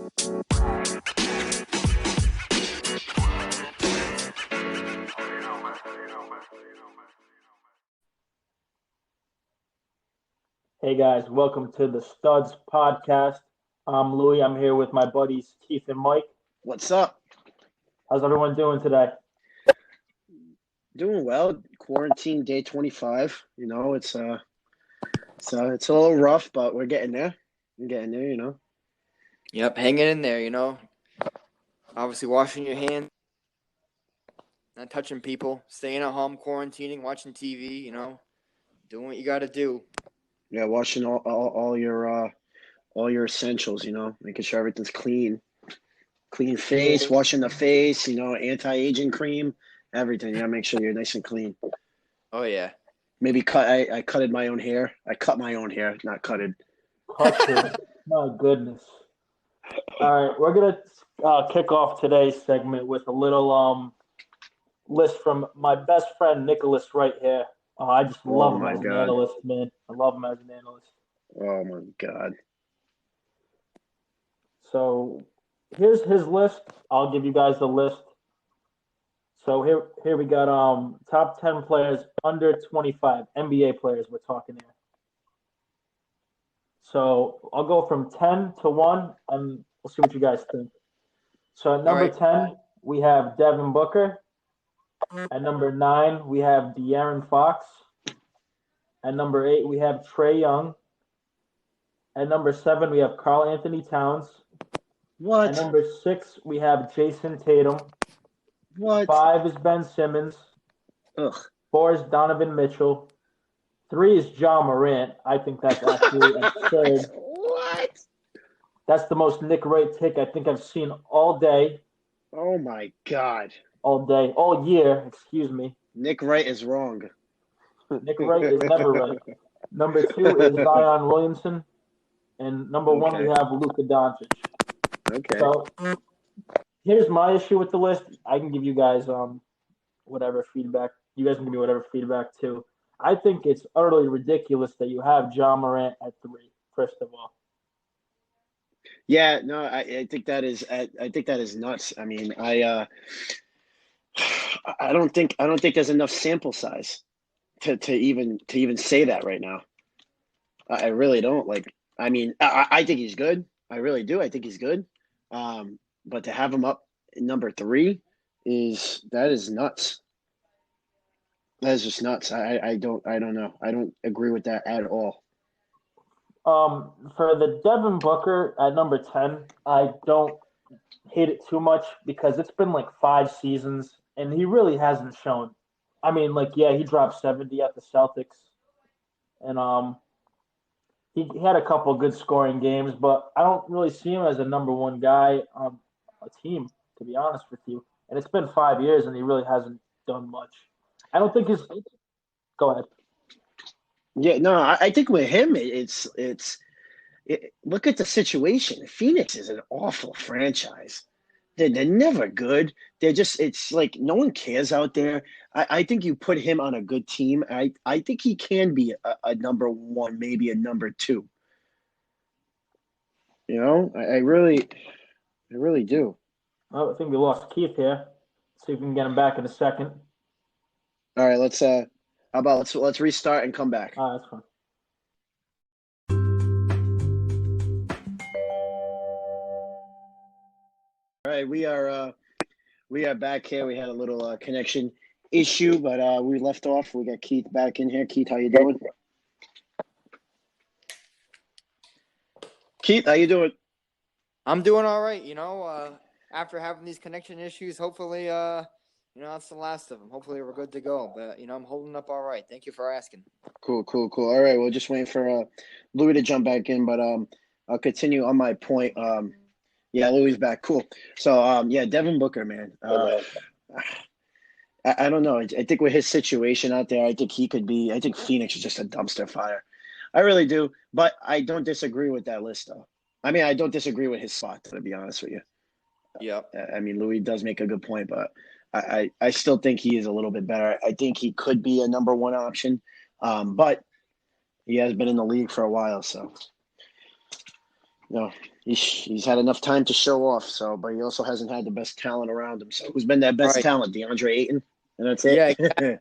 Hey guys, welcome to the Studs Podcast. I'm Louie. I'm here with my buddies Keith and Mike. What's up? How's everyone doing today? Doing well. Quarantine day 25. It's a little rough, but we're getting there. Yep, hanging in there. Obviously washing your hands, not touching people, staying at home, quarantining, watching TV, doing what you got to do. Yeah, washing all your essentials, making sure everything's clean. Clean face, washing the face, anti-aging cream, everything. Yeah, make sure you're nice and clean. Oh yeah. Maybe I cutted my own hair. I cut my own hair, not cutted. Cutted. My goodness. All right, we're gonna kick off today's segment with a little list from my best friend Nicholas Wright here. I just love him as an analyst, man. I love him as an analyst. Oh my God. So here's his list. I'll give you guys the list. So here we got top 10 players under 25, NBA players we're talking here. So I'll go from 10 to 1, and we'll see what you guys think. So at number 10, we have Devin Booker. At number 9, we have Diane Fox. At number 8, we have Trae Young. At number 7, we have Karl Anthony Towns. What? At number 6, we have Jason Tatum. What? 5 is Ben Simmons. Ugh. 4 is Donovan Mitchell. 3 is Ja Morant. I think that's actually absurd. What? That's the most Nick Wright take I think I've seen all day. Oh my God. All day. All year, excuse me. Nick Wright is wrong. Nick Wright is never right. Number 2 is Zion Williamson. And number 1, we have Luka Doncic. Okay. So here's my issue with the list. I can give you guys whatever feedback. You guys can give me whatever feedback too. I think it's utterly ridiculous that you have Ja Morant at 3, first of all. Yeah, no, I think that is nuts. I mean, I don't think there's enough sample size to even say that right now. I really don't. I mean, I think he's good. I really do. I think he's good. But to have him up at number 3 is nuts. That is just nuts. I don't know. I don't agree with that at all. For the Devin Booker at number 10, I don't hate it too much because it's been like 5 seasons and he really hasn't shown. I mean, he dropped 70 at the Celtics, and he had a couple good scoring games, but I don't really see him as a number 1 guy on a team, to be honest with you. And it's been 5 years and he really hasn't done much. I don't think his. Go ahead. Yeah, no, I think with him, look at the situation. Phoenix is an awful franchise. They're never good. It's like no one cares out there. I think you put him on a good team. I think he can be a number 1, maybe a number 2. I really do. Well, I think we lost Keith here. See if we can get him back in a second. All right, let's restart and come back. All right, that's fine. All right, we are back here. We had a little connection issue, but we left off. We got Keith back in here. Keith, how you doing? Keith, how you doing? I'm doing all right. After having these connection issues, hopefully, that's the last of them. Hopefully we're good to go. But, I'm holding up all right. Thank you for asking. Cool. All right, we're just waiting for Louie to jump back in, but I'll continue on my point. Yeah, Louie's back. Cool. So, Devin Booker, man. I don't know. I think with his situation out there, I think Phoenix is just a dumpster fire. I really do. But I don't disagree with that list, though. I mean, I don't disagree with his spot, to be honest with you. Yeah. I mean, Louie does make a good point, but I still think he is a little bit better. I think he could be a number 1 option, but he has been in the league for a while, so he's had enough time to show off. So, but he also hasn't had the best talent around him. So, who's been that best Right. talent? DeAndre Ayton, and that's it. Yeah, exactly.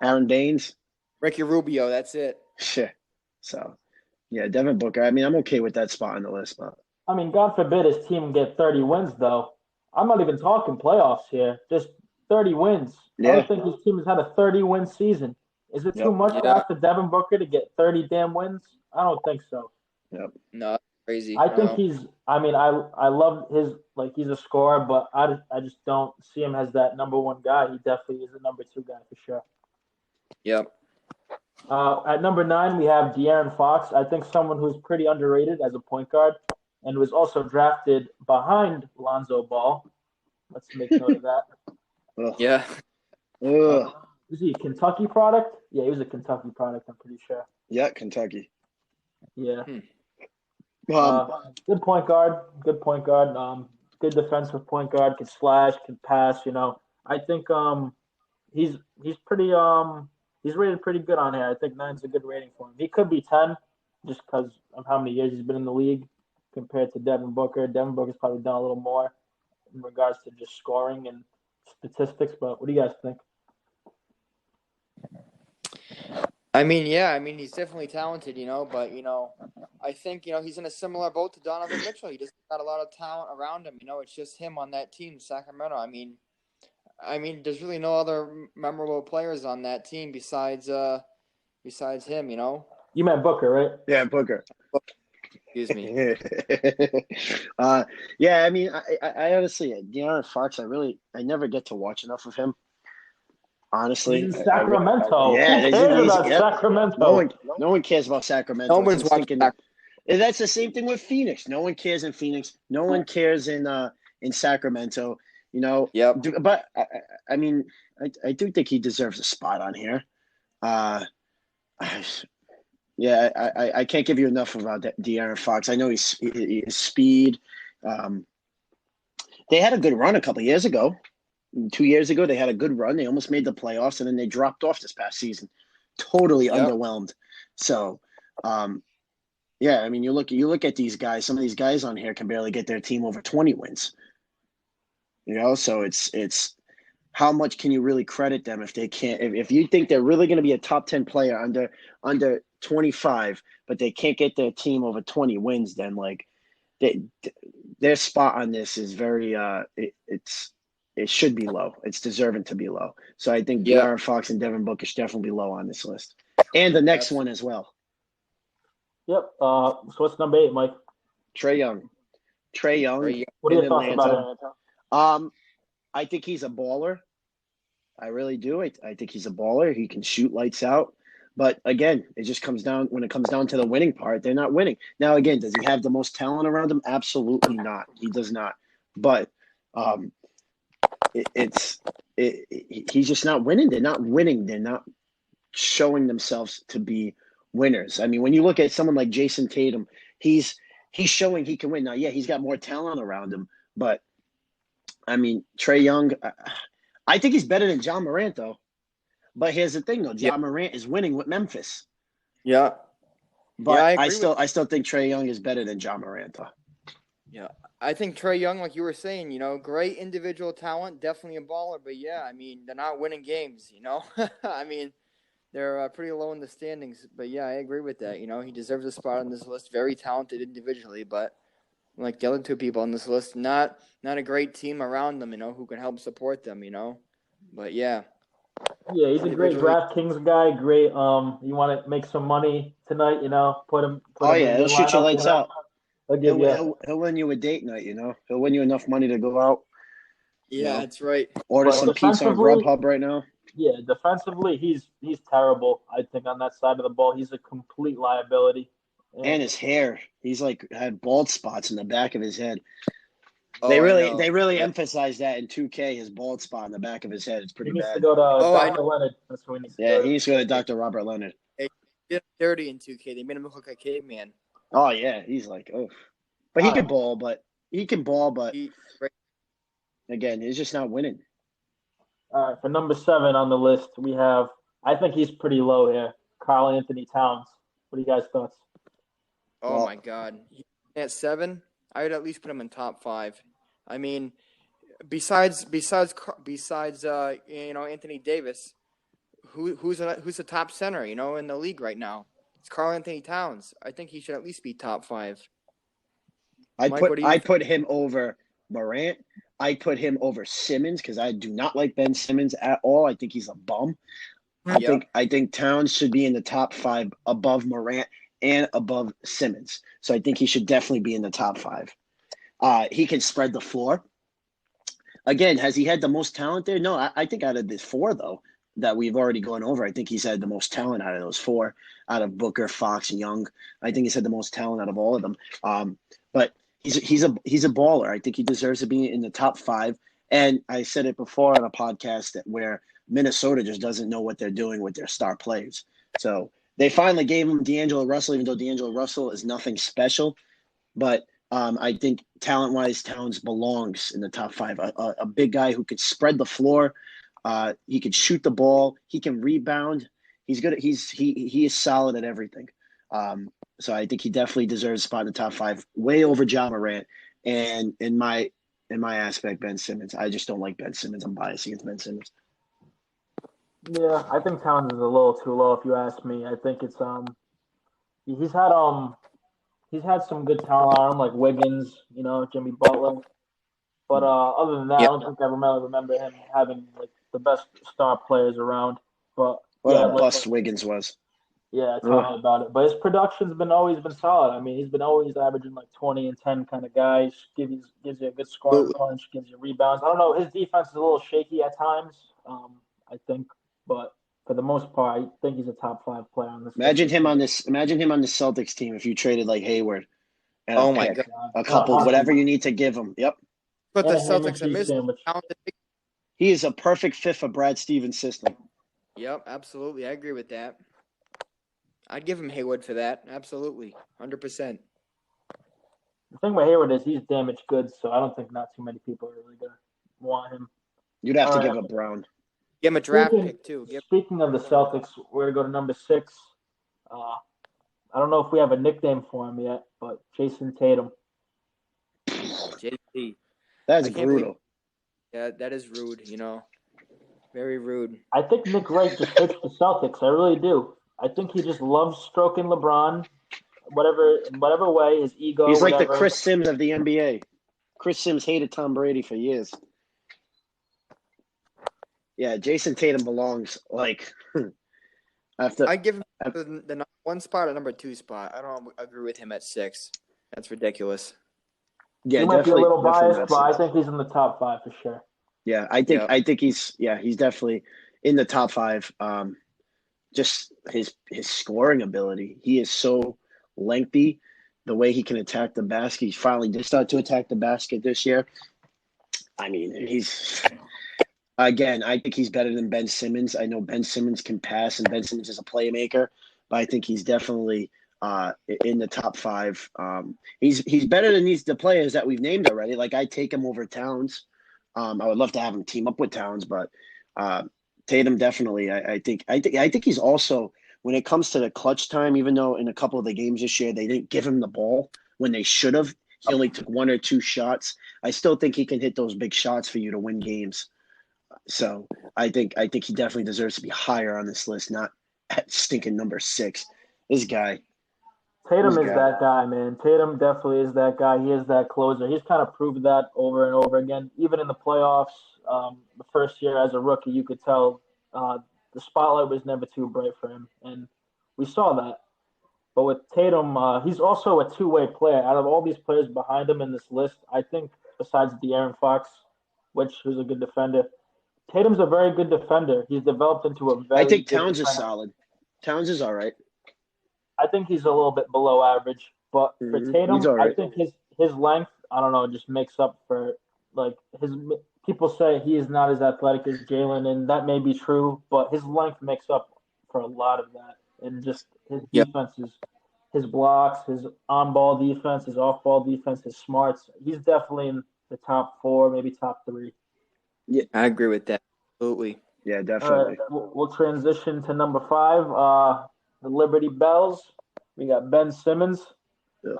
Aaron Baines, Ricky Rubio. That's it. shit. So, yeah, Devin Booker. I mean, I'm okay with that spot on the list, but I mean, God forbid his team get 30 wins, though. I'm not even talking playoffs here. Just 30 wins. I yeah, don't think his team has had a 30-win season. Is it too much to Yeah. ask for Devin Booker to get 30 damn wins? I don't think so. yep. No, that's crazy. I think No. he's. I mean, I love his he's a scorer, but I just don't see him as that number one guy. He definitely is a number two guy for sure. Yep. At number 9, we have De'Aaron Fox. I think someone who's pretty underrated as a point guard, and was also drafted behind Lonzo Ball. Let's make note of that. Ugh. Yeah. Ugh. Is he a Kentucky product? Yeah, he was a Kentucky product. I'm pretty sure. Yeah, Kentucky. Yeah. Um, Good point guard. Good point guard. Good defensive point guard. Can slash. Can pass. I think he's pretty he's rated pretty good on here. I think 9's a good rating for him. He could be 10 just because of how many years he's been in the league compared to Devin Booker. Devin Booker's probably done a little more in regards to just scoring and statistics. But what do you guys think? I mean, yeah. I mean, he's definitely talented, but I think he's in a similar boat to Donovan Mitchell. He just got a lot of talent around him. It's just him on that team, Sacramento. I mean, there's really no other memorable players on that team besides him. You meant Booker, right? yeah, Booker. Excuse me. Yeah, I mean, I honestly, De'Aaron Fox, I never get to watch enough of him. Honestly, He's in Sacramento. Yeah, Who cares about Sacramento? No one cares about Sacramento. No one's It's watching thinking- and that's the same thing with Phoenix. No one cares in Phoenix. No one cares in Sacramento. Yep. But I mean, I do think he deserves a spot on here. Yeah, I can't give you enough about De'Aaron Fox. I know his speed. They had a good run a couple of years ago. 2 years ago, they had a good run. They almost made the playoffs, and then they dropped off this past season. Totally underwhelmed. So, yeah, I mean, you look at these guys. Some of these guys on here can barely get their team over 20 wins. So it's how much can you really credit them if they can't? If you think they're really going to be a top 10 player under 25, but they can't get their team over 20 wins, then their spot on this is very it should be low. It's deserving to be low. So I think De'Aaron Fox and Devin Booker should definitely be low on this list, and the next one as well. Yep. So what's number 8, Mike? Trae Young. What are your thoughts about him? I think he's a baller. I really do. I think he's a baller. He can shoot lights out. But again, it just comes down when it comes down to the winning part. They're not winning. Now, again, does he have the most talent around him? Absolutely not. He does not. But he's just not winning. They're not winning. They're not showing themselves to be winners. I mean, when you look at someone like Jason Tatum, he's showing he can win. Now, yeah, he's got more talent around him, but I mean, Trae Young, I think he's better than John Morant, though. But here's the thing, though. John Morant is winning with Memphis. Yeah. But I still think Trae Young is better than John Morant, though. Yeah. I think Trae Young, like you were saying, great individual talent, definitely a baller. But, yeah, I mean, they're not winning games, I mean, they're pretty low in the standings. But, yeah, I agree with that. He deserves a spot on this list. Very talented individually, but like the other two people on this list, not a great team around them, who can help support them, But, yeah. Yeah, he's a great DraftKings guy. Great. You want to make some money tonight? Put him. He'll shoot your lights out. He'll win you a date night. He'll win you enough money to go out. Yeah, that's right. Order some pizza on Grubhub right now. Yeah, defensively, he's terrible. I think on that side of the ball, he's a complete liability. And his hair, he's had bald spots in the back of his head. Oh, they really emphasize that in 2K. His bald spot in the back of his head. It's pretty he needs bad. to go to Dr. Leonard. That's who he needs to go to. He needs to go to Dr. Robert Leonard. They did him dirty in 2K. They made him look like a caveman. Oh yeah, he's but he can ball. But again, he's just not winning. All right, for number 7 on the list, we have. I think he's pretty low here. Karl Anthony Towns. What do you guys thoughts? Oh my God, at 7, I would at least put him in top 5. I mean, besides Anthony Davis, who's the top center in the league right now? It's Karl Anthony Towns. I think he should at least be top 5. I put him over Morant. I put him over Simmons because I do not like Ben Simmons at all. I think he's a bum. I think Towns should be in the top 5 above Morant and above Simmons. So I think he should definitely be in the top 5. He can spread the floor. Again, has he had the most talent there? No, I think out of the 4, though, that we've already gone over, I think he's had the most talent out of those 4, out of Booker, Fox, and Young. I think he's had the most talent out of all of them. But he's a baller. I think he deserves to be in the top 5. And I said it before on a podcast where Minnesota just doesn't know what they're doing with their star players. So they finally gave him D'Angelo Russell, even though D'Angelo Russell is nothing special. But I think talent-wise, Towns belongs in the top 5. A big guy who could spread the floor. He can shoot the ball. He can rebound. He's good. He is solid at everything. So I think he definitely deserves a spot in the top 5, way over Ja Morant. And in my aspect, Ben Simmons. I just don't like Ben Simmons. I'm biased against Ben Simmons. Yeah, I think Towns is a little too low if you ask me. I think it's he's had some good talent on him, like Wiggins, Jimmy Butler. But other than that, I don't think I remember him having like the best star players around. But a bust Wiggins was. Yeah, tell me about it. But his production's always been solid. I mean, he's been always averaging like 20 and 10 kind of guy. Gives you a good scoring punch, gives you rebounds. I don't know. His defense is a little shaky at times, I think. But for the most part, I think he's a top 5 player on this. Imagine him on the Celtics team if you traded like Hayward. And my God. A couple, whatever you need to give him. Yep. But the Celtics are missing. He is a perfect fit for Brad Stevens' system. Yep, absolutely. I agree with that. I'd give him Hayward for that. Absolutely. 100%. The thing with Hayward is he's damaged goods, so I don't think not too many people are really going to want him. You'd have to give up Brown. Give him a draft pick, too. Speaking of the Celtics, we're going to go to number 6. I don't know if we have a nickname for him yet, but Jason Tatum. JT. That's brutal. Yeah, that is rude, Very rude. I think Nick Wright just fits the Celtics. I really do. I think he just loves stroking LeBron, in whatever way, his ego. He's like the Chris Sims of the NBA. Chris Sims hated Tom Brady for years. Yeah, Jason Tatum belongs I give him the number 1 spot or number 2 spot. I don't agree with him at 6. That's ridiculous. Yeah, he might be a little biased, but I think he's in the top 5 for sure. Yeah, I think he's definitely in the top 5. Just his scoring ability. He is so lengthy. The way he can attack the basket. He finally did start to attack the basket this year. I mean, I think he's better than Ben Simmons. I know Ben Simmons can pass, and Ben Simmons is a playmaker, but I think he's definitely in the top 5. He's better than the players that we've named already. Like, I take him over Towns. I would love to have him team up with Towns, but Tatum definitely. I think he's also, when it comes to the clutch time, even though in a couple of the games this year they didn't give him the ball when they should have. He only took 1 or 2 shots. I still think he can hit those big shots for you to win games. So I think he definitely deserves to be higher on this list, not at stinking number 6. This guy. Tatum is that guy, man. Tatum definitely is that guy. He is that closer. He's kind of proved that over and over again. Even in the playoffs, the first year as a rookie, you could tell the spotlight was never too bright for him, and we saw that. But with Tatum, he's also a two-way player. Out of all these players behind him in this list, I think besides De'Aaron Fox, who's a good defender, Tatum's a very good defender. He's developed into a very. I think Towns is solid. Towns is all right. I think he's a little bit below average, but for Tatum, right. I think his length, I don't know, just makes up for his. People say he is not as athletic as Jalen, and that may be true, but his length makes up for a lot of that, and just his defenses, his blocks, his on-ball defense, his off-ball defense, his smarts. He's definitely in the top 4, maybe top 3. Yeah, I agree with that. Absolutely. Yeah, definitely. All right, we'll transition to number 5. The Liberty Bells. We got Ben Simmons. Ugh.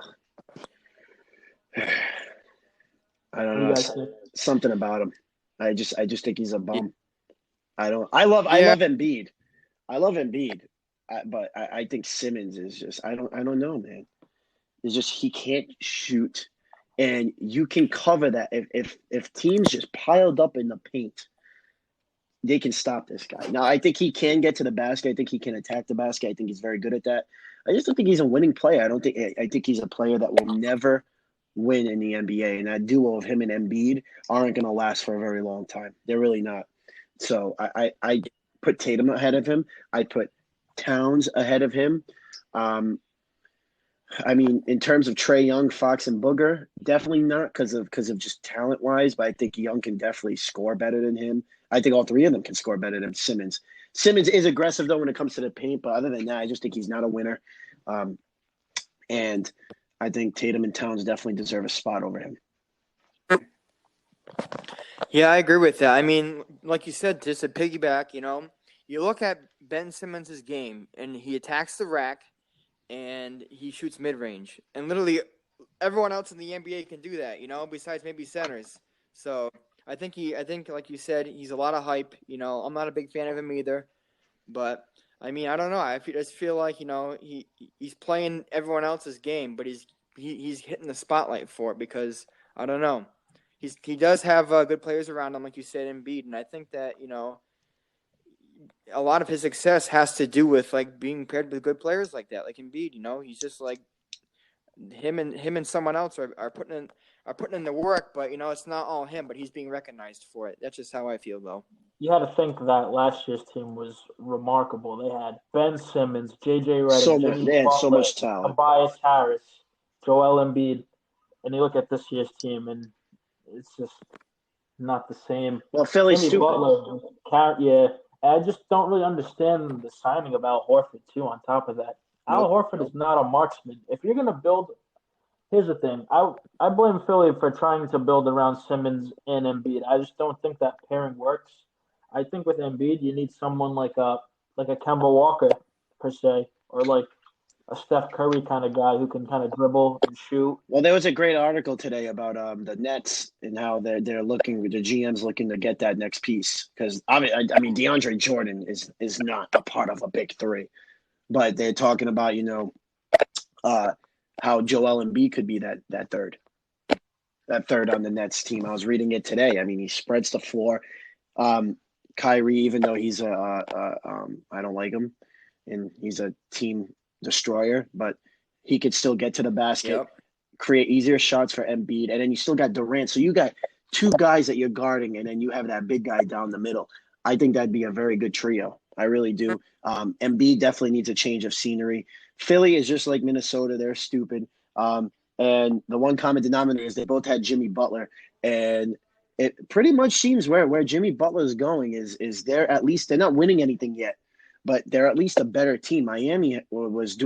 don't What do you know. guys think? Something about him. I just think he's a bum. I love Embiid. I love Embiid. But I think Simmons is just I don't know, man. It's just he can't shoot, and you can cover that if teams just piled up in the paint, they can stop this guy. Now I think he can get to the basket. I think he can attack the basket. I think he's very good at that. I just don't think he's a winning player. I think he's a player that will never win in the NBA, and that duo of him and Embiid aren't going to last for a very long time. They're really not. So I put Tatum ahead of him. I put Towns ahead of him. I mean, in terms of Trae Young, Fox, and Booger, definitely not because of just talent wise. But I think Young can definitely score better than him. I think all three of them can score better than Simmons. Simmons is aggressive though when it comes to the paint, but other than that, I just think he's not a winner. And I think Tatum and Towns definitely deserve a spot over him. Yeah, I agree with that. I mean, like you said, just a piggyback, you look at Ben Simmons' game, and he attacks the rack, and he shoots mid-range. And literally everyone else in the NBA can do that, besides maybe centers. So I think, like you said, he's a lot of hype. I'm not a big fan of him either. But, I mean, I don't know. I just feel like, he's playing everyone else's game, but he's hitting the spotlight for it because, I don't know. He does have good players around him, like you said, Embiid, and I think that a lot of his success has to do with like being paired with good players like that, like Embiid. He's just like him and someone else are putting in the work, but it's not all him, but he's being recognized for it. That's just how I feel, though. You had to think that last year's team was remarkable. They had Ben Simmons, J.J. Redick, They had so Butler, much talent. Tobias Harris, Joel Embiid, and you look at this year's team, and it's just not the same. Well, Philly's Jimmy stupid. Butler, yeah. I just don't really understand the signing of Al Horford, too, on top of that. Al Horford is not a marksman. If you're going to build – here's the thing. I blame Philly for trying to build around Simmons and Embiid. I just don't think that pairing works. I think with Embiid, you need someone like a Kemba Walker, per se, or like a Steph Curry kind of guy who can kind of dribble and shoot. Well, there was a great article today about the Nets and how they're looking, the GM's looking to get that next piece because I mean DeAndre Jordan is not a part of a big three, but they're talking about how Joel Embiid could be that third on the Nets team. I was reading it today. I mean, he spreads the floor. Kyrie, even though he's I don't like him, and he's a team destroyer, but he could still get to the basket, create easier shots for Embiid, and then you still got Durant. So you got two guys that you're guarding, and then you have that big guy down the middle. I think that'd be a very good trio. I really do. Embiid definitely needs a change of scenery. Philly is just like Minnesota. They're stupid. And the one common denominator is they both had Jimmy Butler, and it pretty much seems where Jimmy Butler is going is they're not winning anything yet. But they're at least a better team. Miami was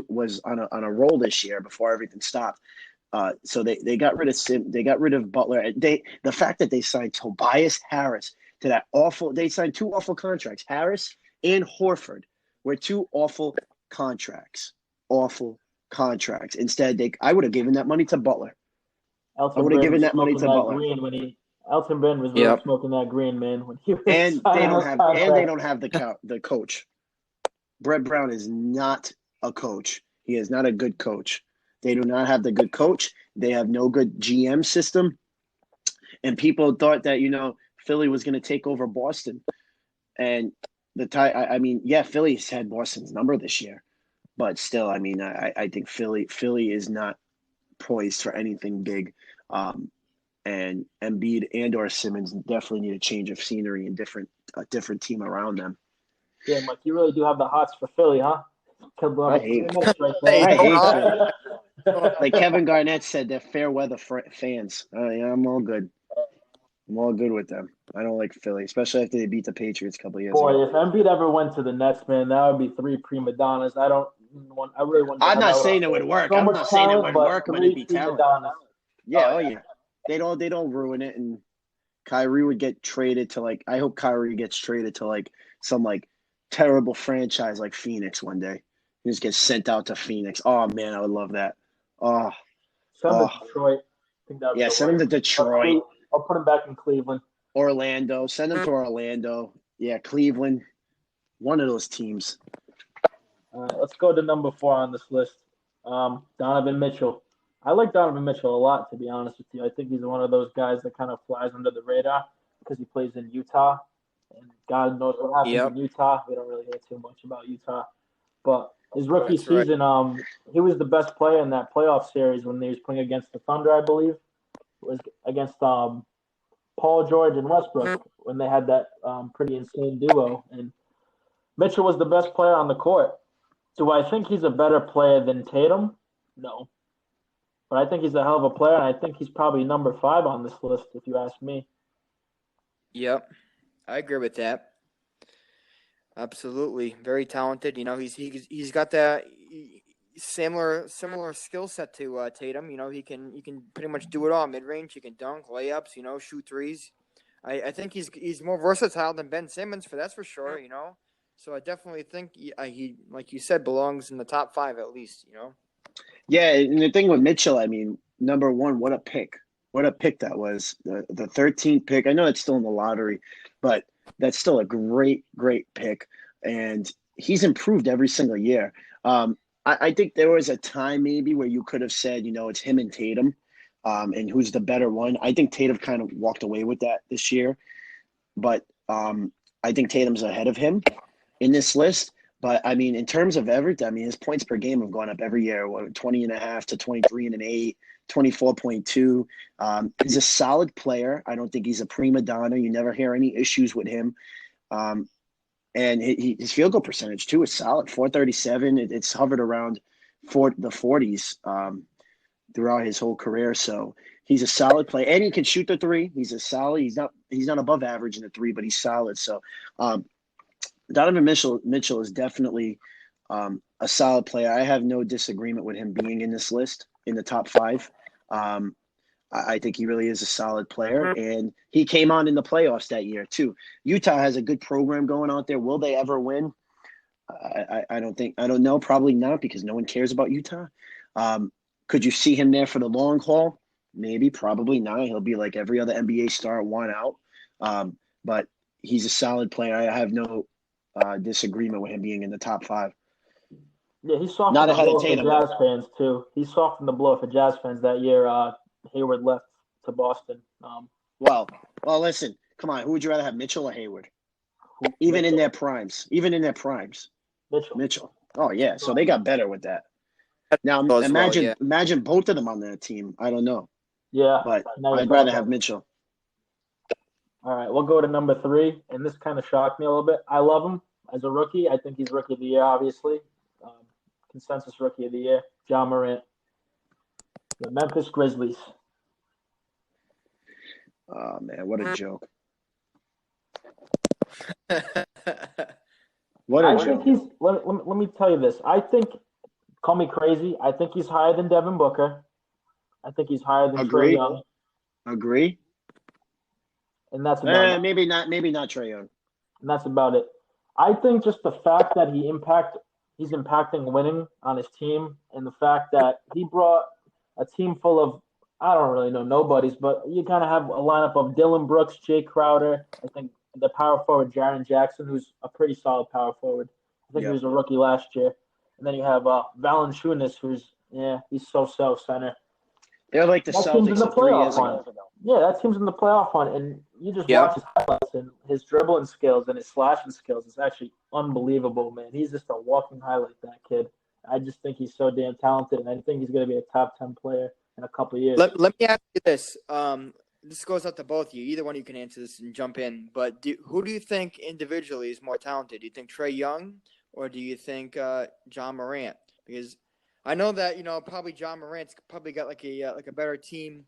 on a roll this year before everything stopped. So they got rid of they got rid of Butler. The fact that they signed Tobias Harris to that awful. They signed two awful contracts. Harris and Horford were two awful contracts. Awful contracts. Instead, I would have given that money to Butler. I would have given that money to Butler. Elton Brand was really smoking that green, man. When he was and they don't have the coach. Brett Brown is not a coach. He is not a good coach. They do not have the good coach. They have no good GM system. And people thought that, Philly was going to take over Boston. And Philly's had Boston's number this year. But still, I mean, I think Philly is not poised for anything big. And Embiid and or Simmons definitely need a change of scenery and a different team around them. Yeah, Mike, you really do have the hots for Philly, huh? I hate Philly. Like Kevin Garnett said, they're fair weather fans. I'm all good. I'm all good with them. I don't like Philly, especially after they beat the Patriots a couple of years ago. Boy, if Embiid ever went to the Nets, man, that would be three prima donnas. I really want. I'm not saying it would work. I'm not saying it would work, but it'd be talent. Yeah, yeah. They don't ruin it, and Kyrie would get traded to I hope Kyrie gets traded to some terrible franchise like Phoenix one day. He just gets sent out to Phoenix. Oh man, I would love that. Send him to Detroit. I think that send him to Detroit. I'll put him back in Cleveland. Orlando. Send him to Orlando. Yeah, Cleveland. One of those teams. All right, let's go to number 4 on this list. Donovan Mitchell. I like Donovan Mitchell a lot, to be honest with you. I think he's one of those guys that kind of flies under the radar because he plays in Utah, and God knows what happens in Utah. We don't really hear too much about Utah, but his rookie season, he was the best player in that playoff series when he was playing against the Thunder, I believe. It was against Paul George and Westbrook when they had that pretty insane duo, and Mitchell was the best player on the court. Do I think he's a better player than Tatum? No. But I think he's a hell of a player, and I think he's probably number 5 on this list, if you ask me. Yep, I agree with that. Absolutely, very talented. He's got that similar skill set to Tatum. He can pretty much do it all: mid range, he can dunk, layups, shoot threes. I think he's more versatile than Ben Simmons, that's for sure. So I definitely think he, like you said, belongs in the top 5 at least. Yeah, and the thing with Mitchell, I mean, number 1, what a pick. What a pick that was. The 13th pick. I know it's still in the lottery, but that's still a great, great pick. And he's improved every single year. I think there was a time maybe where you could have said, it's him and Tatum, and who's the better one. I think Tatum kind of walked away with that this year. But I think Tatum's ahead of him in this list. But, I mean, in terms of everything, his points per game have gone up every year, 20.5 to 23.8, 24.2. He's a solid player. I don't think he's a prima donna. You never hear any issues with him. And his field goal percentage, too, is solid, 437. It's hovered around the 40s throughout his whole career. So he's a solid player. And he can shoot the 3. He's not above average in the 3, but he's solid. So Donovan Mitchell is definitely a solid player. I have no disagreement with him being in this list in the top 5. I think he really is a solid player, and he came on in the playoffs that year too. Utah has a good program going out there. Will they ever win? I don't know. Probably not, because no one cares about Utah. Could you see him there for the long haul? Maybe, probably not. He'll be like every other NBA star, 1 out. But he's a solid player. I have no disagreement with him being in the top 5. Yeah, he softened the blow for Jazz fans too. He softened the blow for Jazz fans that year. Hayward left to Boston. Well, listen. Come on. Who would you rather have, Mitchell or Hayward? Even in their primes. Mitchell. Oh yeah. So they got better with that. Now imagine both of them on that team. I don't know. Yeah, but I'd rather have Mitchell. All right, we'll go to number 3, and this kind of shocked me a little bit. I love him as a rookie. I think he's rookie of the year, obviously. Consensus rookie of the year, Ja Morant. The Memphis Grizzlies. Oh, man, what a joke. What a joke. Let me tell you this. I think, call me crazy, I think he's higher than Devin Booker. I think he's higher than Trae Young. Agree. And that's about it. Maybe not Trae Young. And that's about it. I think just the fact that he's impacting winning on his team, and the fact that he brought a team full of, I don't really know nobodies, but you kind of have a lineup of Dylan Brooks, Jay Crowder, I think the power forward Jaren Jackson, who's a pretty solid power forward. I think he was a rookie last year. And then you have Valanciunas, he's so center. They're like the Celtics of 3 years ago. Yeah, that team's in the playoff hunt, and you just watch his highlights, and his dribbling skills and his slashing skills is actually unbelievable, man. He's just a walking highlight, that kid. I just think he's so damn talented, and I think he's going to be a top 10 player in a couple of years. Let me ask you this. This goes out to both of you. Either one of you can answer this and jump in. But who do you think individually is more talented? Do you think Trae Young, or do you think Ja Morant? Because I know that probably Ja Morant's probably got like a better team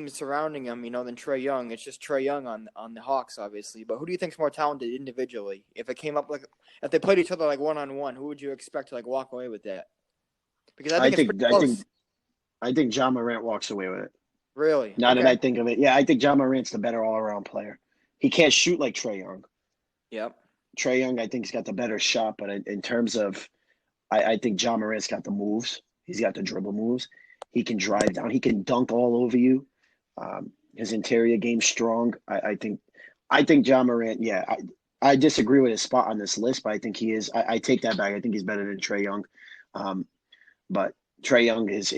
surrounding him, than Trae Young. It's just Trae Young on the Hawks, obviously. But who do you think's more talented individually? If it came up if they played each other like 1-on-1, who would you expect to walk away with that? Because I think Ja Morant walks away with it. Really? Now that I think of it, yeah, I think Ja Morant's the better all-around player. He can't shoot like Trae Young. Yep. Trae Young, I think, has got the better shot, but in terms of, I think Ja Morant's got the moves. He's got the dribble moves. He can drive down. He can dunk all over you. His interior game's strong. I think John Morant. Yeah, I disagree with his spot on this list, but I think he is. I take that back. I think he's better than Trae Young. But Trae Young is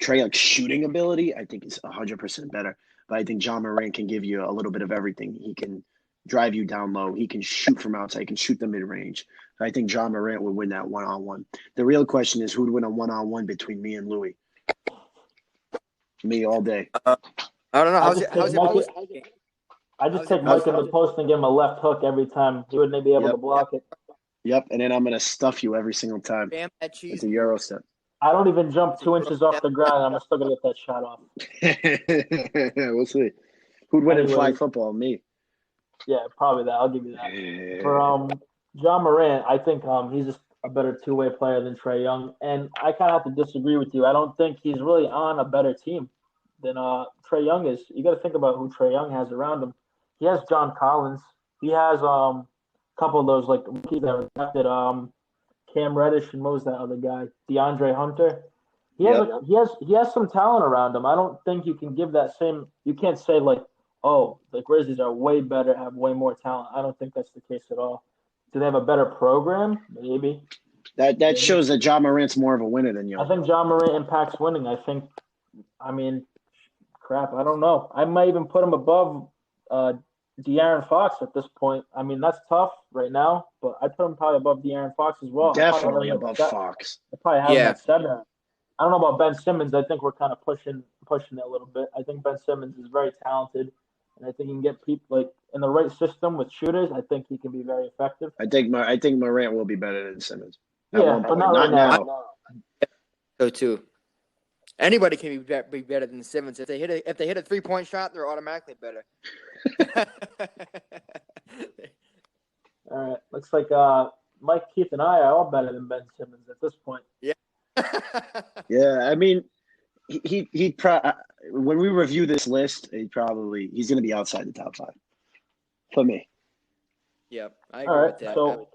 Trae Young's shooting ability. I think is 100% better. But I think John Morant can give you a little bit of everything. He can drive you down low. He can shoot from outside. He can shoot the mid range. I think John Morant would win that 1-on-1. The real question is who'd win a 1-on-1 between me and Louie. Me all day. I don't know. How's it post? I just take Mike in the post and give him a left hook every time. He wouldn't be able to block it. Yep, and then I'm going to stuff you every single time. Bam, that cheese. It's a Euro step. I don't even jump 2 inches off the ground. I'm still going to get that shot off. We'll see. Who'd win in flag football? Me. Yeah, probably that. I'll give you that. For John Morant, I think he's just a better two-way player than Trae Young. And I kind of have to disagree with you. I don't think he's really on a better team than Trae Young is. You got to think about who Trae Young has around him. He has John Collins. He has a couple of those like rookies that were drafted. Cam Reddish and what was that other guy? DeAndre Hunter. He has some talent around him. I don't think you can give that same. You can't say like, oh, the Grizzlies are way better, have way more talent. I don't think that's the case at all. Do they have a better program? Maybe. That shows that John Morant's more of a winner than you. I think John Morant impacts winning. I don't know. I might even put him above De'Aaron Fox at this point. I mean, that's tough right now, but I put him probably above De'Aaron Fox as well. Definitely above Fox. I probably have him at 7. I don't know about Ben Simmons. I think we're kind of pushing it a little bit. I think Ben Simmons is very talented, and I think he can get people like in the right system with shooters. I think he can be very effective. I think Morant will be better than Simmons. Yeah, but not right now. So too. Anybody can be better than Simmons. If they hit a 3-point shot, they're automatically better. All right. Looks like Mike, Keith, and I are all better than Ben Simmons at this point. Yeah. Yeah, I mean, he when we review this list, he's going to be outside the top 5 for me. Yep, I agree with that. So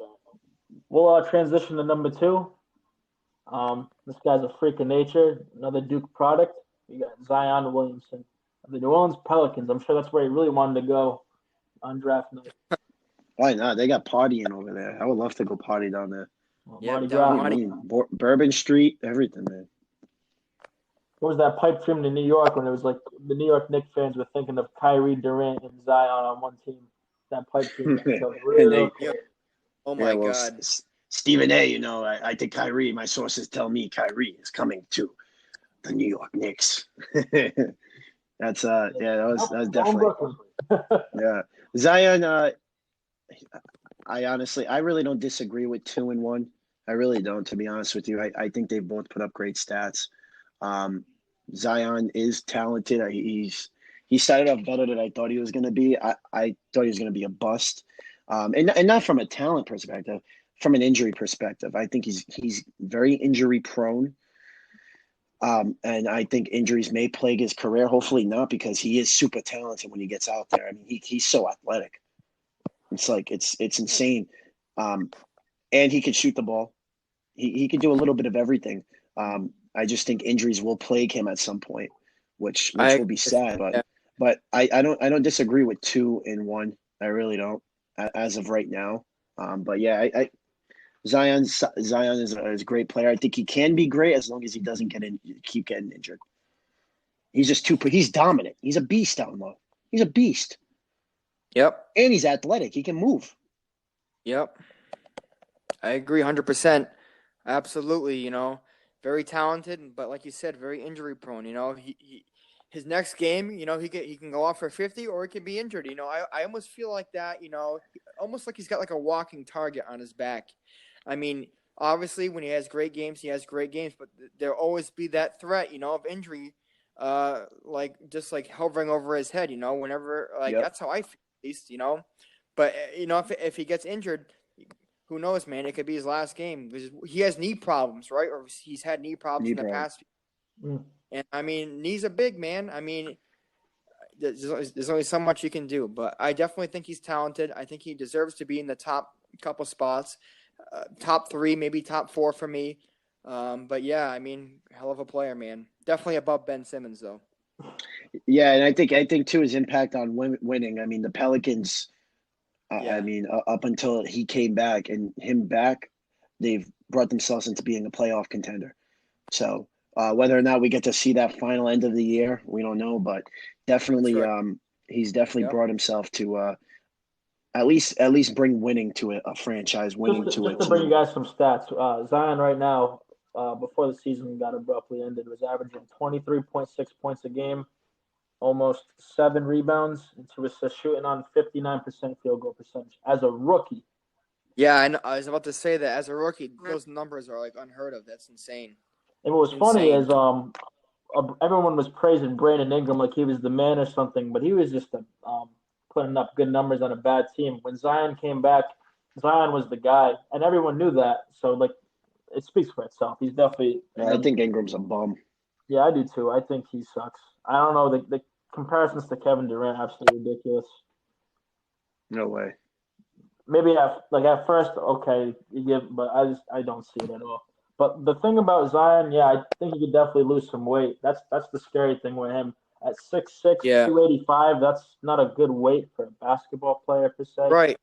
we'll transition to number 2. This guy's a freak of nature, another Duke product. You got Zion Williamson of the New Orleans Pelicans. I'm sure that's where he really wanted to go on draft night. Why not? They got partying over there. I would love to go party down there. Bourbon Street, everything, man. What was that pipe dream to New York when it was like the New York Knicks fans were thinking of Kyrie, Durant, and Zion on one team? That pipe dream. Oh, my God. Stephen A., I think Kyrie, my sources tell me Kyrie is coming to the New York Knicks. That was definitely. Yeah. Zion, I really don't disagree with 2 and 1. I really don't, to be honest with you. I think they both put up great stats. Zion is talented. He started off better than I thought he was going to be. I thought he was going to be a bust. And not from a talent perspective, from an injury perspective. I think he's very injury prone. And I think injuries may plague his career. Hopefully not, because he is super talented when he gets out there. I mean, he's so athletic. It's like it's insane. And he can shoot the ball. He can do a little bit of everything. I just think injuries will plague him at some point, which will be sad. But I don't disagree with 2 and 1. I really don't, as of right now. But yeah, Zion is a great player. I think he can be great as long as he doesn't keep getting injured. He's just he's dominant. He's a beast down low. He's a beast. Yep. And he's athletic. He can move. Yep. I agree 100%. Absolutely, very talented, but like you said, very injury prone. His next game, he can go off for 50 or he can be injured. I almost feel like that, almost like he's got like a walking target on his back. I mean, obviously when he has great games, but there'll always be that threat, of injury, just hovering over his head, whenever, That's how I feel, at least, But, if he gets injured, who knows, man? It could be his last game. He has knee problems, right? Or he's had knee problems in the past. And, I mean, knees are big, man. I mean, there's only so much you can do. But I definitely think he's talented. I think he deserves to be in the top couple spots. Top 3, maybe top 4 for me. But, yeah, I mean, hell of a player, man. Definitely above Ben Simmons, though. Yeah, and I think too his impact on winning. I mean, the Pelicans. I Yeah, mean, up until he came back and him back, they've brought themselves into being a playoff contender. So whether or not we get to see that final end of the year, we don't know. But that's definitely, right. he's definitely Yep. brought himself to at least bring winning to it, a franchise Just winning to, to a just to bring you team. guys some stats, Zion right now, before the season got abruptly ended, was averaging 23.6 points a game, almost 7 rebounds, and he was shooting on 59% field goal percentage as a rookie. Yeah, I was about to say that as a rookie, those numbers are like unheard of. That's insane. And what was It's funny insane. is everyone was praising Brandon Ingram like he was the man or something, but he was just putting up good numbers on a bad team. When Zion came back, Zion was the guy, and everyone knew that. So like, it speaks for itself. He's definitely Yeah, I another. think Ingram's a bum. Yeah, I do too. I think he sucks. I don't know the comparisons to Kevin Durant absolutely ridiculous. No way. Maybe at first, okay, you give, but I don't see it at all. But the thing about Zion, yeah, I think he could definitely lose some weight. That's the scary thing with him. At 6'6", Yeah. 285, that's not a good weight for a basketball player per se. Right.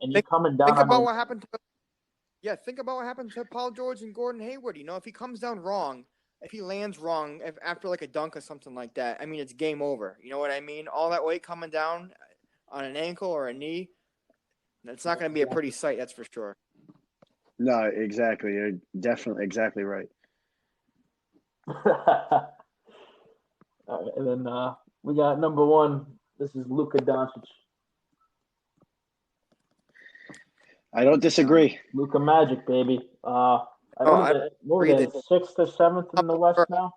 And you Think, coming down think on about those. what happened to think about what happened to Paul George and Gordon Hayward. You know, if he comes down wrong, if he lands wrong after like a dunk or something like that, I mean, it's game over. You know what I mean? All that weight coming down on an ankle or a knee, that's not going to be a pretty sight, that's for sure. No, exactly. You're definitely exactly right. All right, and then we got number one. This is Luka Doncic. I don't disagree. Luka Magic, baby. Oh, I What were agree they, that sixth or seventh in the West now?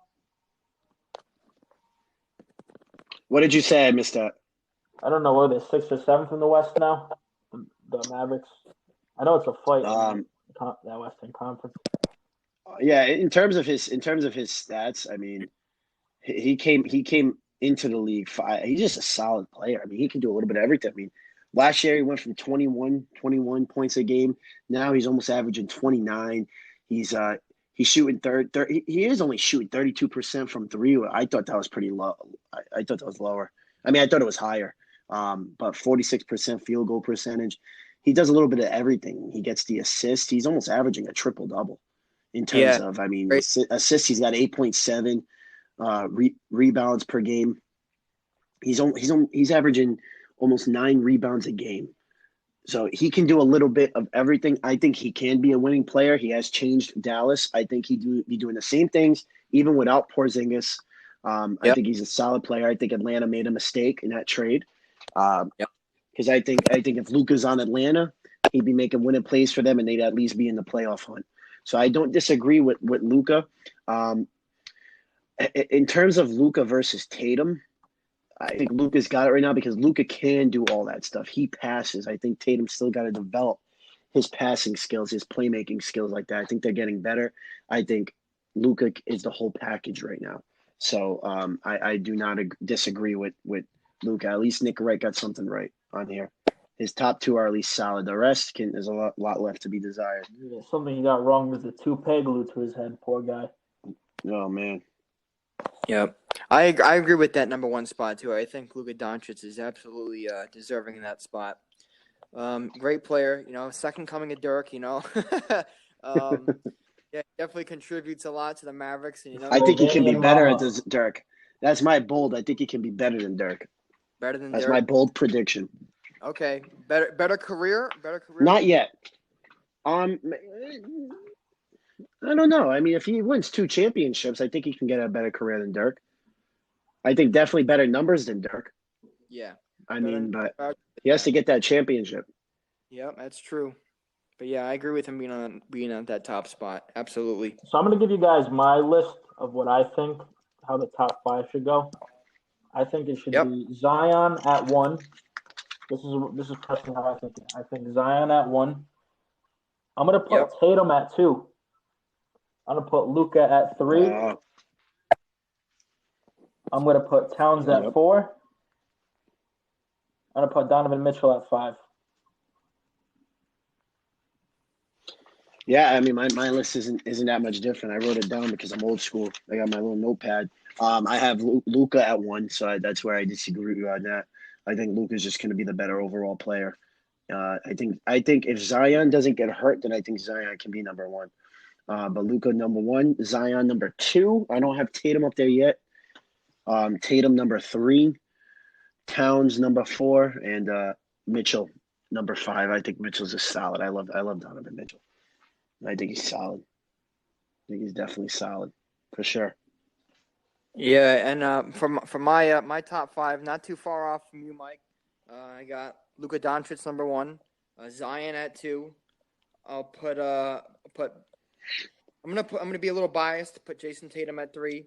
What did you say? I missed that. I don't know whether they're sixth or seventh in the West now. The Mavericks. I know it's a fight in Um, that Western Conference. yeah, in terms of his stats, I mean, he came into the league. He's just a solid player. I mean, he can do a little bit of everything. I mean, last year he went from 21 points a game. Now he's almost averaging 29. He's he's shooting he is only shooting 32% from three. I thought that was pretty low. I thought that was lower. I mean, I thought it was higher. But 46% field goal percentage. He does a little bit of everything. He gets the assist. He's almost averaging a triple double in terms yeah, of, I mean, great. assists. He's got 8.7 rebounds per game. He's averaging almost 9 rebounds a game. So he can do a little bit of everything. I think he can be a winning player. He has changed Dallas. I think he'd be doing the same things even without Porzingis. I Yep. think he's a solid player. I think Atlanta made a mistake in that trade. Because Yep. I think if Luka's on Atlanta, he'd be making winning plays for them, and they'd at least be in the playoff hunt. So I don't disagree with Luka. Um, in terms of Luka versus Tatum, I think Luka's got it right now because Luka can do all that stuff. He passes. I think Tatum still got to develop his passing skills, his playmaking skills like that. I think they're getting better. I think Luka is the whole package right now. So I do not disagree with Luka. At least Nick Wright got something right on here. His top two are at least solid. The rest there's a lot left to be desired. Yeah, something he got wrong was the toupee glued to his head. Poor guy. Oh man. Yep. I agree with that number one spot too. I think Luka Doncic is absolutely deserving of that spot. Great player, you know, second coming of Dirk, you know. Yeah, definitely contributes a lot to the Mavericks, and you know, I think he can be Romanian better Mama. than Dirk. That's my bold. I think he can be better than Dirk. better than That's Dirk. my bold prediction. Okay, better career. Not yet. I don't know. I mean, if he wins 2 championships, I think he can get a better career than Dirk. I think definitely better numbers than Dirk. Yeah. I mean, but he has to get that championship. Yeah, that's true. But yeah, I agree with him being on that top spot. Absolutely. So I'm gonna give you guys my list of what I think how the top five should go. I think it should Yep. be Zion at 1. This is personally how I think it. I think Zion at 1. I'm gonna put Yep. Tatum at 2. I'm gonna put Luka at 3. I'm gonna put Towns at Yep. 4. I'm gonna put Donovan Mitchell at 5. Yeah, I mean, my list isn't that much different. I wrote it down because I'm old school. I got my little notepad. I have Luka at 1, so that's where I disagree with you on that. I think Luka's just going to be the better overall player. I think if Zion doesn't get hurt, then I think Zion can be number 1. But Luka number 1, Zion number 2. I don't have Tatum up there yet. Tatum number 3, Towns number 4, and Mitchell number 5. I think Mitchell's just solid. I love Donovan Mitchell. I think he's solid. I think he's definitely solid for sure. Yeah, and from my top 5, not too far off from you, Mike. I got Luka Doncic number 1, Zion at 2. I'll put I'm gonna be a little biased. Put Jason Tatum at 3,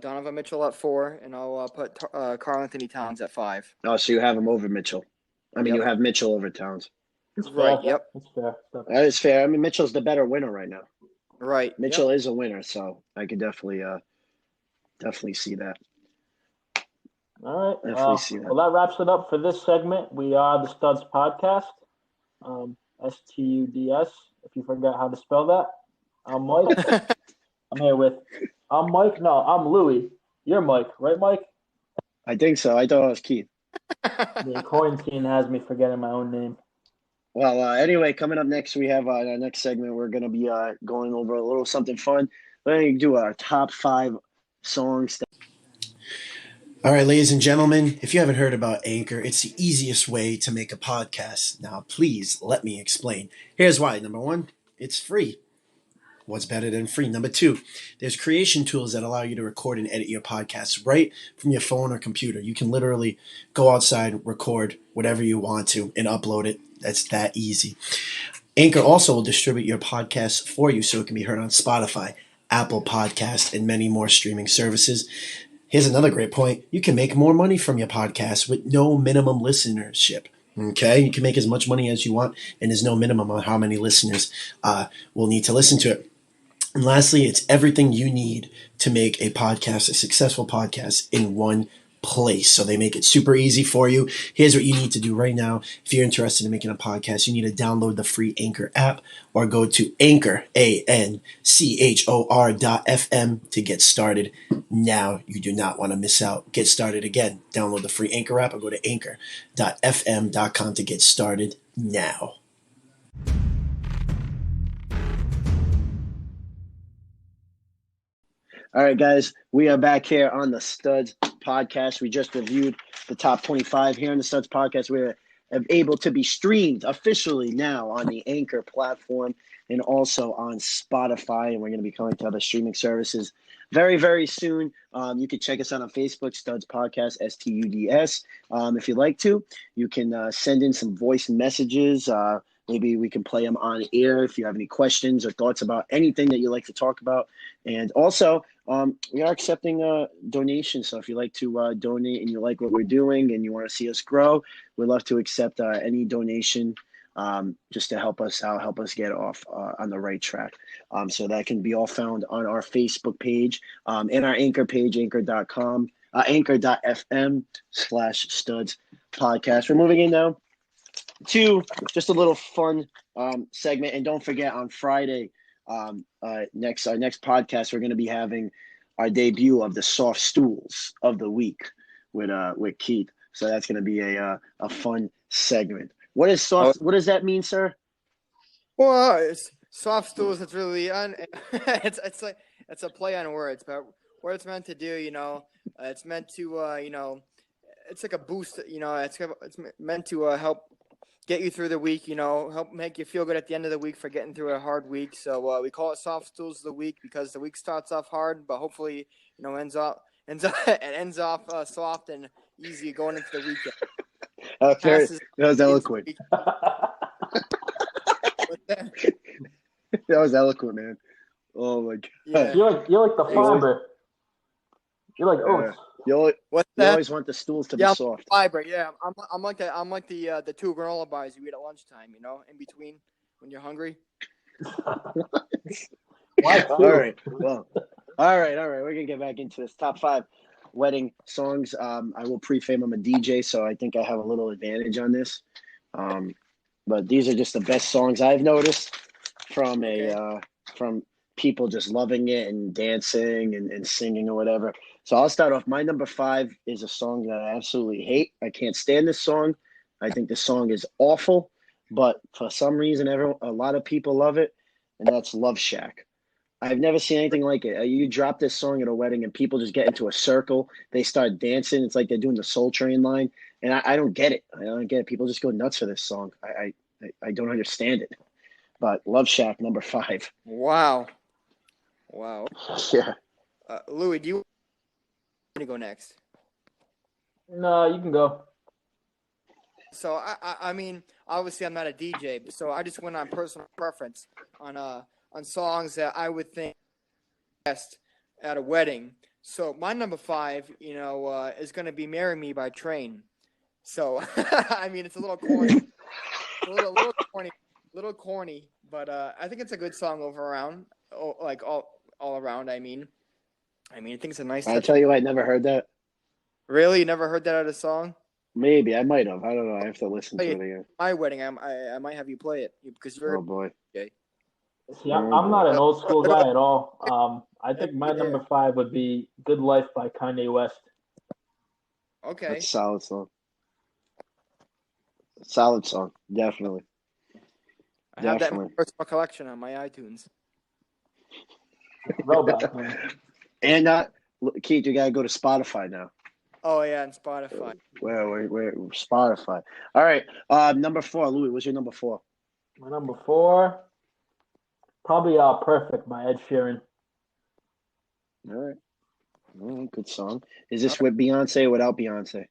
Donovan Mitchell at 4, and I'll put Karl Anthony Towns at 5. Oh, so you have him over Mitchell. I mean, Yep. You have Mitchell over Towns. It's Right. fair. Yep. It's fair. That is fair. I mean, Mitchell's the better winner right now. Right. Mitchell is a winner, so I could definitely see that. All right. Definitely see that. Well, that wraps it up for this segment. We are the Studs Podcast. STUDS, if you forgot how to spell that. I'm Mike. I'm Mike. No, I'm Louie. You're Mike, right, Mike? I think so. I thought it was Keith. The quarantine has me forgetting my own name. Well, anyway, coming up next, we have our next segment. We're going to be going over a little something fun. We're going to do our top 5 songs. All right, ladies and gentlemen, if you haven't heard about Anchor, it's the easiest way to make a podcast. Now, please let me explain. Here's why. Number 1, it's free. What's better than free? Number 2, there's creation tools that allow you to record and edit your podcasts right from your phone or computer. You can literally go outside, record whatever you want to, and upload it. That's that easy. Anchor also will distribute your podcast for you so it can be heard on Spotify, Apple Podcasts, and many more streaming services. Here's another great point. You can make more money from your podcast with no minimum listenership. Okay, you can make as much money as you want, and there's no minimum on how many listeners will need to listen to it. And lastly, it's everything you need to make a podcast, a successful podcast, in one place. So they make it super easy for you. Here's what you need to do right now. If you're interested in making a podcast, you need to download the free Anchor app or go to Anchor, ANCHOR.FM to get started now. You do not want to miss out. Get started again. Download the free Anchor app or go to anchor.fm.com to get started now. All right, guys, we are back here on the Studs Podcast. We just reviewed the top 25 here on the Studs Podcast. We're able to be streamed officially now on the Anchor platform and also on Spotify, and we're going to be coming to other streaming services very, very soon. You can check us out on Facebook, Studs Podcast, STUDS. If you'd like to, you can send in some voice messages. Maybe we can play them on air if you have any questions or thoughts about anything that you'd like to talk about. And also, we are accepting donations. So if you'd like to donate and you like what we're doing and you want to see us grow, we'd love to accept any donation just to help us out, help us get off on the right track. So that can be all found on our Facebook page and our Anchor page, anchor.com, anchor.fm/studs podcast. We're moving in now to just a little fun segment. And don't forget, on Friday, our next podcast, we're going to be having our debut of the soft stools of the week with Keith. So that's going to be a fun segment. What is soft? What does that mean, sir? Well, it's soft stools. It's really it's a play on words, but what it's meant to do, it's meant to it's like a boost. It's meant to help get you through the week, help make you feel good at the end of the week for getting through a hard week. So we call it soft stools of the week because the week starts off hard, but hopefully, ends off soft and easy going into the weekend. That was eloquent. That was eloquent, man. Oh my god. Yeah. You're like the fiber. You're like oats. You What's that? always want the stools to be soft. Fiber. Yeah, I'm like the 2 granola bars you eat at lunchtime. In between when you're hungry. Why All right. Well, all right. We're gonna get back into this top 5 wedding songs. I will pre-fame I'm a DJ, so I think I have a little advantage on this. But these are just the best songs I've noticed from from people just loving it and dancing and singing or whatever. So I'll start off. My number 5 is a song that I absolutely hate. I can't stand this song. I think this song is awful, but for some reason, a lot of people love it, and that's Love Shack. I've never seen anything like it. You drop this song at a wedding, and people just get into a circle. They start dancing. It's like they're doing the Soul Train line, and I don't get it. I don't get it. People just go nuts for this song. I don't understand it. But Love Shack, number 5. Wow. Yeah. Louie, do you want to go next? No, you can go. So I mean, obviously I'm not a DJ, so I just went on personal preference on songs that I would think best at a wedding. So my number 5, is going to be "Marry Me" by Train. So I mean, it's a little corny, little corny, but I think it's a good song all around. I mean, I think it's a nice. I tell you, I never heard that. Really, you never heard that at a song? Maybe I might have. I don't know. I have to listen to it again. My wedding, I might have you play it because you're. Oh boy. Okay. See, I'm not an old school guy at all. I think my number 5 would be "Good Life" by Kanye West. Okay. That's a solid song. Solid song, definitely. I have that in my personal collection on my iTunes. Throwback, man. And Keith, you gotta go to Spotify now. Oh yeah, and Spotify. Where Spotify. All right. Number 4, Louis. What's your number 4? My number 4, probably "Perfect" by Ed Sheeran. All right. Good song. Is this with Beyonce or without Beyonce?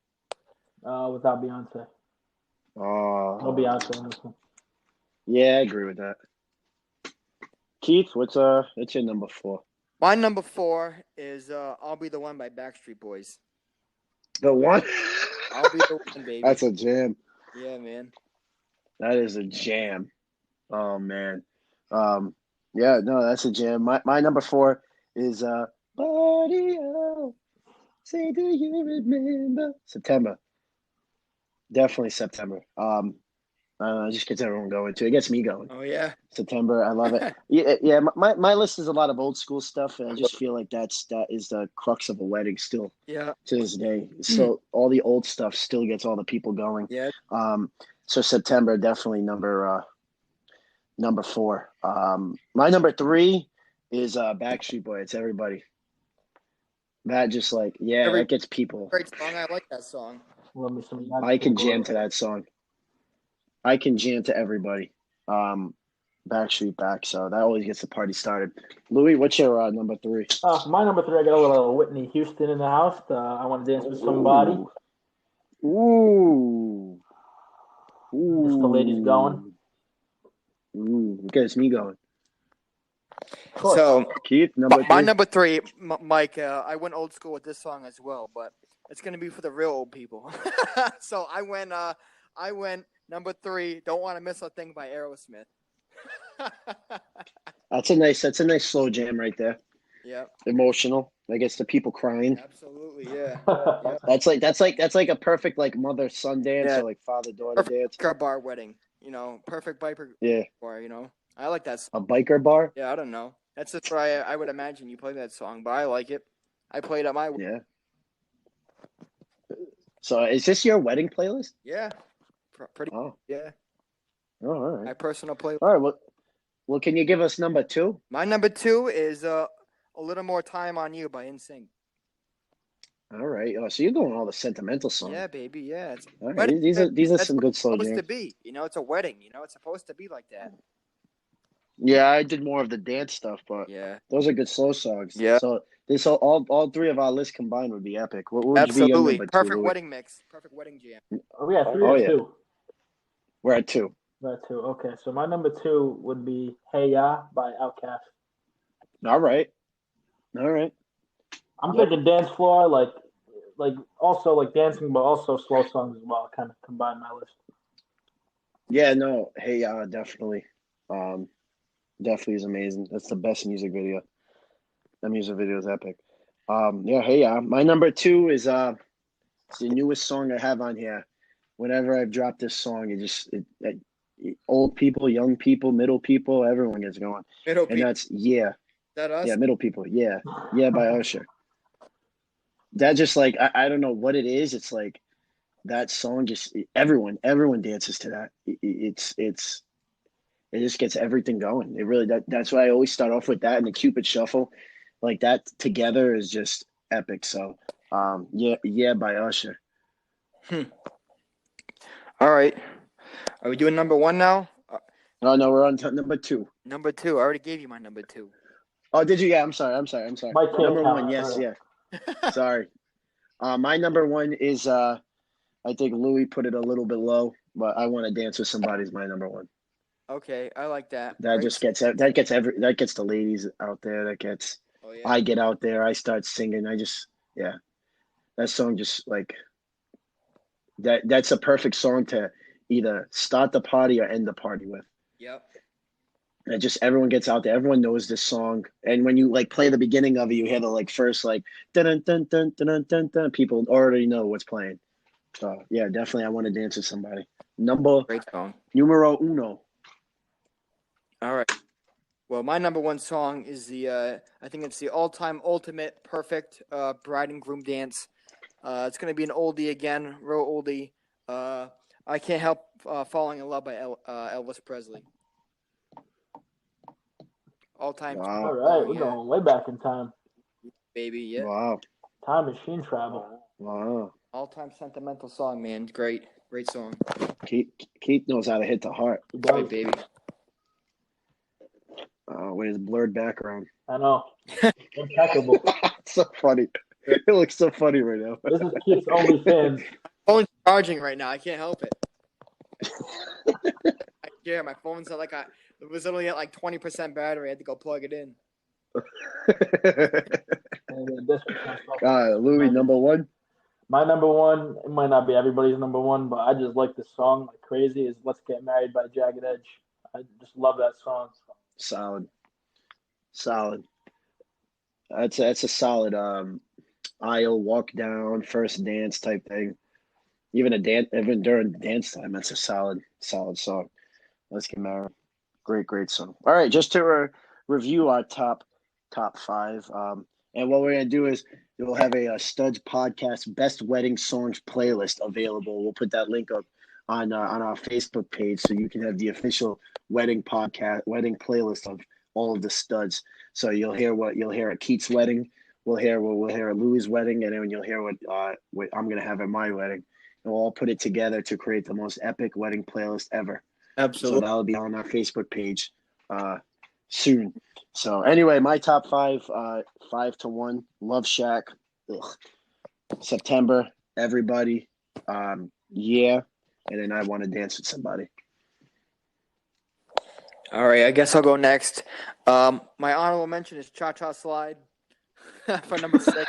Without Beyonce. Oh. No Beyonce in this one. Yeah, I agree with that. Keith, what's your number 4? My number 4 is "I'll Be the One" by Backstreet Boys. The one? I'll be the one, baby. That's a jam. Yeah, man. That is a jam. Oh man. Yeah, no, that's a jam. My number 4 is Buddy Oh. Say, do you remember? September. Definitely September. It just gets everyone going too. It gets me going. Oh yeah. September, I love it. Yeah. My list is a lot of old school stuff, and I just feel like that is the crux of a wedding still. Yeah. To this day, so all the old stuff still gets all the people going. Yeah. So September definitely number 4. My number 3 is Backstreet Boy. It's Everybody. That just that gets people. Great song. I like that song. Love me some. I can jam to that song. I can jam to Everybody. Backstreet Back. So that always gets the party started. Louis, what's your number 3? My number 3, I got a little Whitney Houston in the house. I want to dance with somebody. Ooh. Just the ladies going. It gets me going. So Keith, number 3. Mike, I went old school with this song as well, but it's going to be for the real old people. So I went number 3, "Don't Want to Miss a Thing" by Aerosmith. That's a nice slow jam right there. Yeah. Emotional. I guess the people crying. Absolutely, yeah. That's like a perfect mother-son dance or father-daughter dance. Biker bar wedding, perfect biker bar, I like that song. A biker bar? Yeah, I don't know. That's just where I would imagine you play that song, but I like it. I played at my Yeah. So is this your wedding playlist? Yeah. Pretty. Oh. Yeah. Oh, all right. My personal playlist. All right. Well, can you give us number 2? My number 2 is "A Little More Time on You" by NSYNC. All right. Oh, so you're going all the sentimental songs. Yeah, baby. Yeah. All right. These are some good slow jams. It's supposed to be. It's a wedding. It's supposed to be like that. Yeah, I did more of the dance stuff, but those are good slow songs. Yeah. So all 3 of our lists combined would be epic. What would Absolutely. be your number 2? Perfect wedding mix. Perfect wedding jam. Are we at 3 or 2? We're at 2. We're at 2. Okay, so my number 2 would be "Hey Ya" by Outkast. All right. I'm thinking dance floor, also dancing, but also slow songs as well. Kind of combine my list. Yeah, no. Hey Ya, definitely. Definitely is amazing. That's the best music video. That music video is epic. Hey Ya. My number 2 is it's the newest song I have on here. Whenever I've dropped this song, old people, young people, middle people, everyone gets going. Middle and people. that's Yeah. Is that us? Yeah, middle people. Yeah by Usher. that just like I don't know what it is. It's like that song just everyone dances to that. It just gets everything going. It really that's why I always start off with that and the Cupid Shuffle, like that together is just epic. So yeah by Usher. All right. Are we doing number one now? Oh no, we're on number 2. Number two. I already gave you my number 2. Oh, did you? Yeah, I'm sorry. Mike can't Number count, 1, yes, sure. yeah. Sorry. My number 1 is I think Louie put it a little bit low, but I Want to Dance with Somebody's my number 1. Okay, I like that. That Great just song. that gets the ladies out there. That gets Oh yeah. I get out there. I start singing. That song just like that. That's a perfect song to either start the party or end the party with. Yep. And just everyone gets out there. Everyone knows this song. And when you like play the beginning of it, you hear the like first like dun dun dun dun dun dun dun. People already know what's playing. So yeah, definitely I Want to Dance with Somebody. Great song. Numero uno. All right. Well, my number one song is I think it's the all-time ultimate perfect bride and groom dance. It's going to be an oldie again, real oldie. I Can't Help Falling in Love by Elvis Presley. All-time. Wow. All right, we're yeah. going way back in time. Baby, yeah. Wow. Time machine travel. Wow. All-time sentimental song, man. Great song. Keith knows how to hit the heart. He does. Great, baby. With his blurred background. I know. Impeccable. It's so funny. It looks so funny right now. This is Keith's OnlyFans. Phone's charging right now. I can't help it. Yeah, my phone's at it was only at like 20% battery. I had to go plug it in. And then this one. Louis, number 1. My number 1, it might not be everybody's number 1, but I just like this song like crazy, is Let's Get Married by Jagged Edge. I just love that song. Solid. That's a solid aisle walk down, first dance type thing. Even during dance time, that's a solid song. Let's Get Married. Great song. All right, just to review our top 5. And what we're gonna do is we'll have a Studs Podcast Best Wedding Songs playlist available. We'll put that link up on our Facebook page so you can have the official wedding playlist of all of the studs. So you'll hear at Keith's wedding, we'll hear at Louie's wedding, and then you'll hear what I'm gonna have at my wedding. And we'll all put it together to create the most epic wedding playlist ever. Absolutely. So that'll be on our Facebook page soon. So anyway, my top 5, 5-1, Love Shack, September, Everybody, yeah, and then I Want to Dance with Somebody. All right, I guess I'll go next. My honorable mention is Cha Cha Slide for number 6.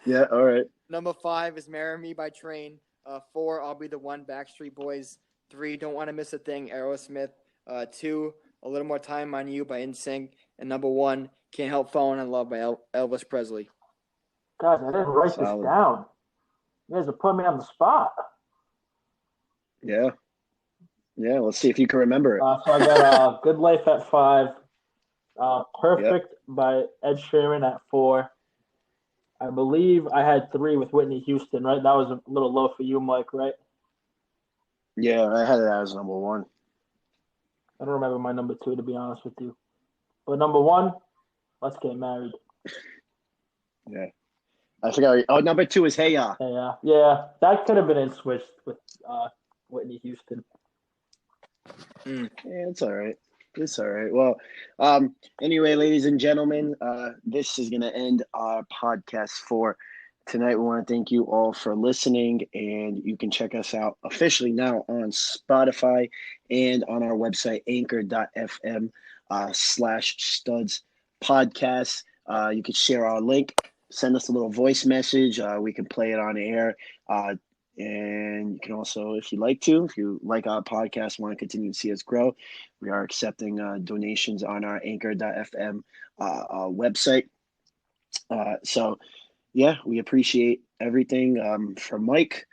Yeah, all right. Number 5 is Marry Me by Train. 4, I'll Be the One, Backstreet Boys. 3, Don't Want to Miss a Thing, Aerosmith. 2, A Little More Time on You by NSYNC. And number 1, Can't Help Falling in Love by Elvis Presley. Guys, I didn't write this down. You guys are putting me on the spot. Yeah, let's see if you can remember it. So I got Good Life at 5. Perfect by Ed Sheeran at 4. I believe I had 3 with Whitney Houston, right? That was a little low for you, Mike, right? Yeah, I had it as number 1. I don't remember my number 2, to be honest with you. But number 1, Let's Get Married. Yeah. I forgot. Oh, number 2 is Hey Ya. Yeah, that could have been switched with Whitney Houston. Yeah, it's all right. Well, anyway, ladies and gentlemen, this is going to end our podcast for tonight. We want to thank you all for listening, and you can check us out officially now on Spotify and on our website, anchor.fm /studs podcast. You can share our link, send us a little voice message. We can play it on air. And you can also, if you like our podcast, want to continue to see us grow, we are accepting donations on our anchor.fm website. So, yeah, we appreciate everything from Mike.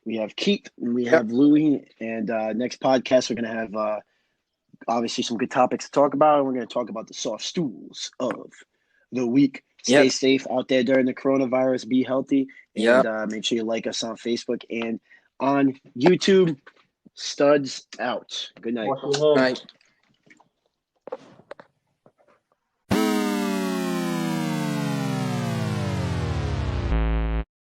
We have Keith and we have Louie. And next podcast, we're going to have obviously some good topics to talk about. And we're going to talk about the soft stools of the week. Stay safe out there during the coronavirus. Be healthy. Yep. And make sure you like us on Facebook and on YouTube. Studs out. Good night. Wash your hands. Right.